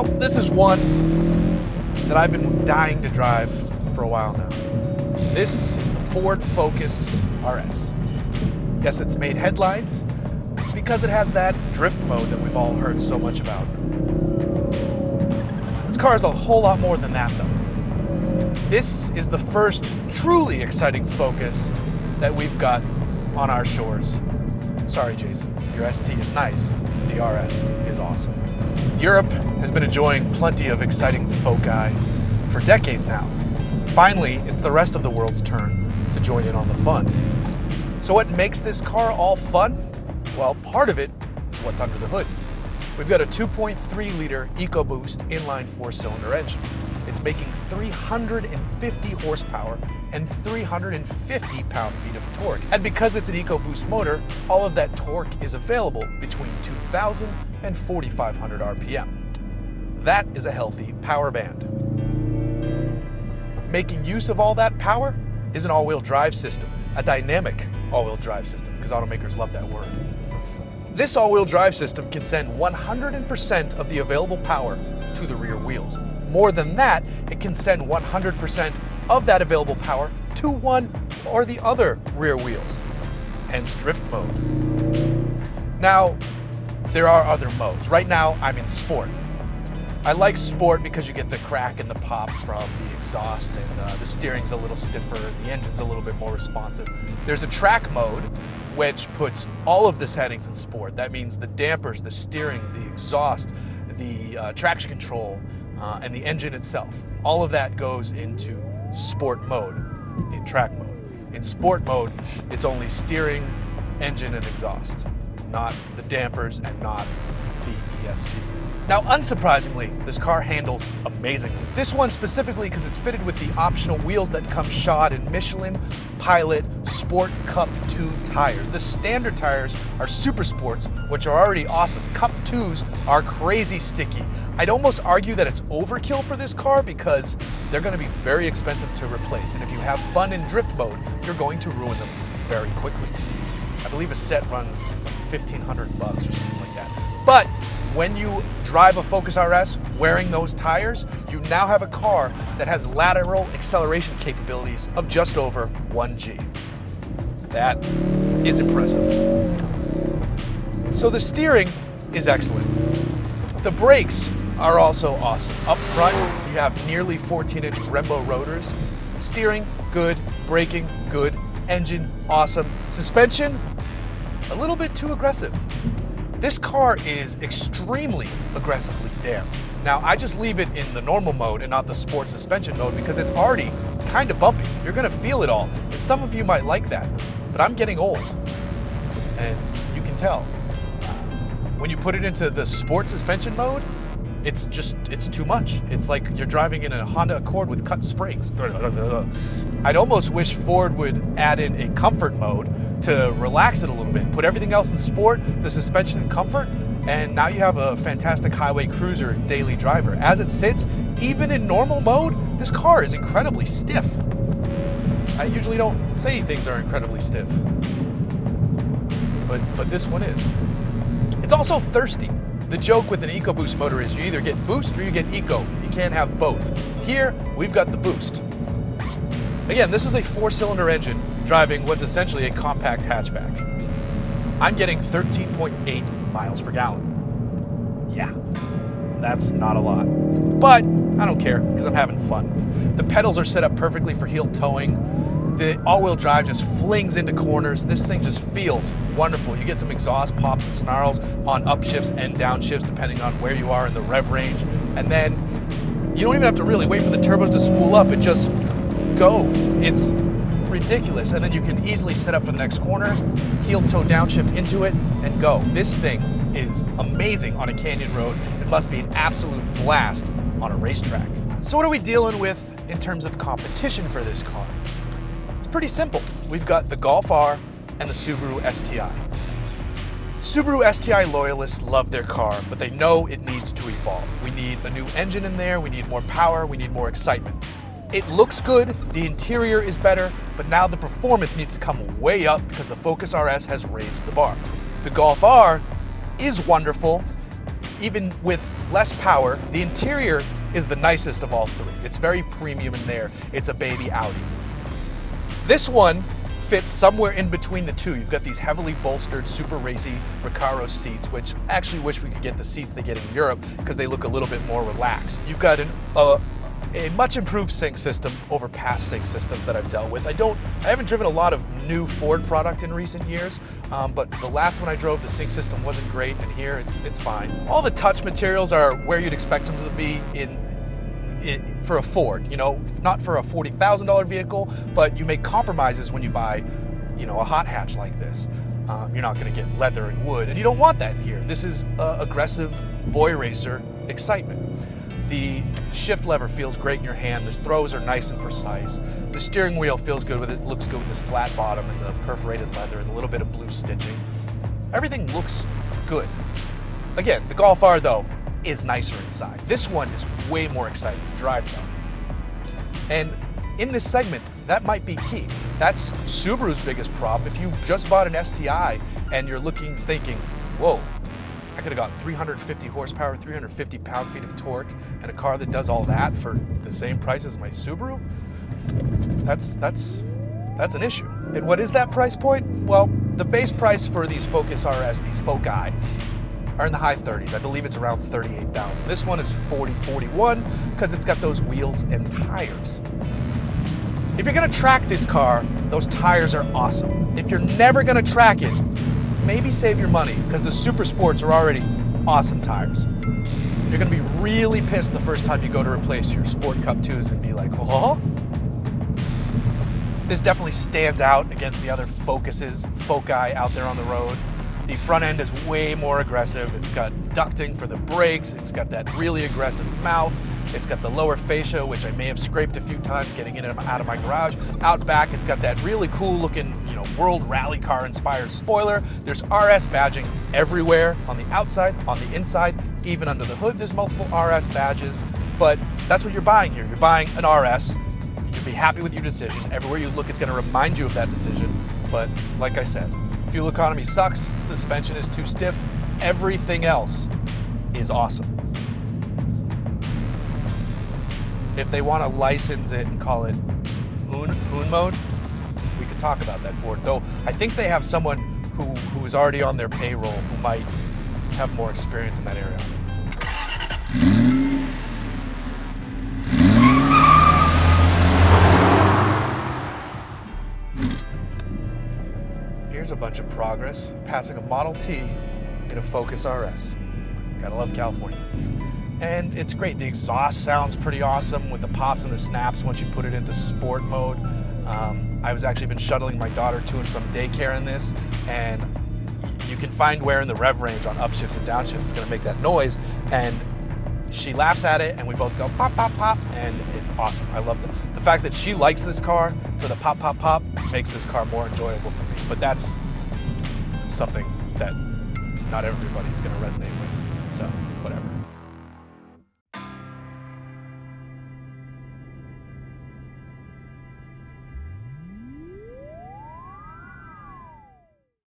Well, this is one that I've been dying to drive for a while now. This is the Ford Focus RS. Yes, it's made headlines because it has that drift mode that we've all heard so much about. This car is a whole lot more than that, though. This is the first truly exciting Focus that we've got on our shores. Sorry, Jason, your ST is nice, but the RS is awesome. Europe has been enjoying plenty of exciting foci for decades now. Finally, it's the rest of the world's turn to join in on the fun. So what makes this car all fun? Well, part of it is what's under the hood. We've got a 2.3-liter EcoBoost inline 4-cylinder engine. It's making 350 horsepower and 350 pound-feet of torque. And because it's an EcoBoost motor, all of that torque is available between 2,000 and 4,500 RPM. That is a healthy power band. Making use of all that power is an all-wheel drive system, a dynamic all-wheel drive system, because automakers love that word. This all-wheel drive system can send 100% of the available power to the rear wheels. More than that, it can send 100% of that available power to one or the other rear wheels, hence drift mode. Now, there are other modes. Right now, I'm in sport. I like sport because you get the crack and the pop from the exhaust, and the steering's a little stiffer and the engine's a little bit more responsive. There's a track mode, which puts all of the settings in sport. That means the dampers, the steering, the exhaust, the traction control, and the engine itself. All of that goes into sport mode in track mode. In sport mode, it's only steering, engine, and exhaust, not the dampers and not the ESC. Now, unsurprisingly, this car handles amazingly. This one specifically because it's fitted with the optional wheels that come shod in Michelin Pilot Sport Cup 2 tires. The standard tires are Super Sports, which are already awesome. Cup 2s are crazy sticky. I'd almost argue that it's overkill for this car because they're going to be very expensive to replace. And if you have fun in drift mode, you're going to ruin them very quickly. I believe a set runs $1,500 or something like that. But when you drive a Focus RS wearing those tires, you now have a car that has lateral acceleration capabilities of just over 1G. That is impressive. So the steering is excellent. The brakes are also awesome. Up front, you have nearly 14-inch Brembo rotors. Steering, good. Braking, good. Engine, awesome. Suspension, a little bit too aggressive. This car is extremely aggressively damped. Now, I just leave it in the normal mode and not the sport suspension mode because it's already kind of bumpy. You're gonna feel it all. And some of you might like that, but I'm getting old. And you can tell. When you put it into the sport suspension mode, it's too much. It's like you're driving in a Honda Accord with cut springs. I'd almost wish Ford would add in a comfort mode to relax it a little bit. Put everything else in sport, the suspension in comfort, and now you have a fantastic highway cruiser daily driver. As it sits, even in normal mode, this car is incredibly stiff. I usually don't say things are incredibly stiff, but this one is. It's also thirsty. The joke with an EcoBoost motor is you either get boost or you get eco. You can't have both. Here, we've got the boost. Again, this is a 4-cylinder engine driving what's essentially a compact hatchback. I'm getting 13.8 miles per gallon. Yeah, that's not a lot. But I don't care because I'm having fun. The pedals are set up perfectly for heel towing. The all-wheel drive just flings into corners. This thing just feels wonderful. You get some exhaust pops and snarls on upshifts and downshifts depending on where you are in the rev range. And then you don't even have to really wait for the turbos to spool up. It just goes. It's ridiculous. And then you can easily set up for the next corner, heel toe downshift into it, and go. This thing is amazing on a canyon road. It must be an absolute blast on a racetrack. So what are we dealing with in terms of competition for this car? It's pretty simple. We've got the Golf R and the Subaru STI. Subaru STI loyalists love their car, but they know it needs to evolve. We need a new engine in there, we need more power, we need more excitement. It looks good, the interior is better, but now the performance needs to come way up because the Focus RS has raised the bar. The Golf R is wonderful. even with less power, the interior is the nicest of all three. It's very premium in there. It's a baby Audi. This one fits somewhere in between the two. You've got these heavily bolstered, super racy Recaro seats, which I actually wish we could get the seats they get in Europe because they look a little bit more relaxed. You've got a much improved sync system over past sync systems that I've dealt with. I haven't driven a lot of new Ford product in recent years, but the last one I drove, the sync system wasn't great, and here it's fine. All the touch materials are where you'd expect them to be for a Ford, you know, not for a $40,000 vehicle, but you make compromises when you buy, you know, a hot hatch like this. You're not going to get leather and wood, and you don't want that here. This is aggressive boy racer excitement. The shift lever feels great in your hand. The throws are nice and precise. The steering wheel feels good with it. Looks good with this flat bottom and the perforated leather and a little bit of blue stitching. Everything looks good. Again, the Golf R though is nicer inside. This one is way more exciting to drive though. And in this segment, that might be key. That's Subaru's biggest problem. If you just bought an STI and you're thinking, whoa, I could have got 350 horsepower, 350 pound-feet of torque, and a car that does all that for the same price as my Subaru, that's an issue. And what is that price point? Well, the base price for these Focus RS, these Foci, are in the high 30s. I believe it's around 38,000. This one is 41 because it's got those wheels and tires. If you're gonna track this car, those tires are awesome. If you're never gonna track it, maybe save your money because the Super Sports are already awesome tires. You're gonna be really pissed the first time you go to replace your Sport Cup 2s and be like, huh? This definitely stands out against the other Foci out there on the road. The front end is way more aggressive. It's got ducting for the brakes. It's got that really aggressive mouth. It's got the lower fascia, which I may have scraped a few times getting in and out of my garage. Out back, it's got that really cool looking, you know, world rally car inspired spoiler. There's RS badging everywhere, on the outside, on the inside, even under the hood, there's multiple RS badges. But that's what you're buying here. You're buying an RS. You'll be happy with your decision. Everywhere you look, it's gonna remind you of that decision. But like I said, fuel economy sucks, suspension is too stiff, everything else is awesome. If they want to license it and call it Hoon mode, we could talk about that for it. Though I think they have someone who is already on their payroll who might have more experience in that area. Here's a bunch of progress, passing a Model T in a Focus RS. Gotta love California. And it's great. The exhaust sounds pretty awesome with the pops and the snaps once you put it into sport mode. I've actually been shuttling my daughter to and from daycare in this, and you can find where in the rev range on upshifts and downshifts it's gonna make that noise, and she laughs at it and we both go pop, pop, pop, and it's awesome. I love the fact that she likes this car for the pop, pop, pop makes this car more enjoyable for me, but that's something that not everybody's gonna resonate with, so whatever.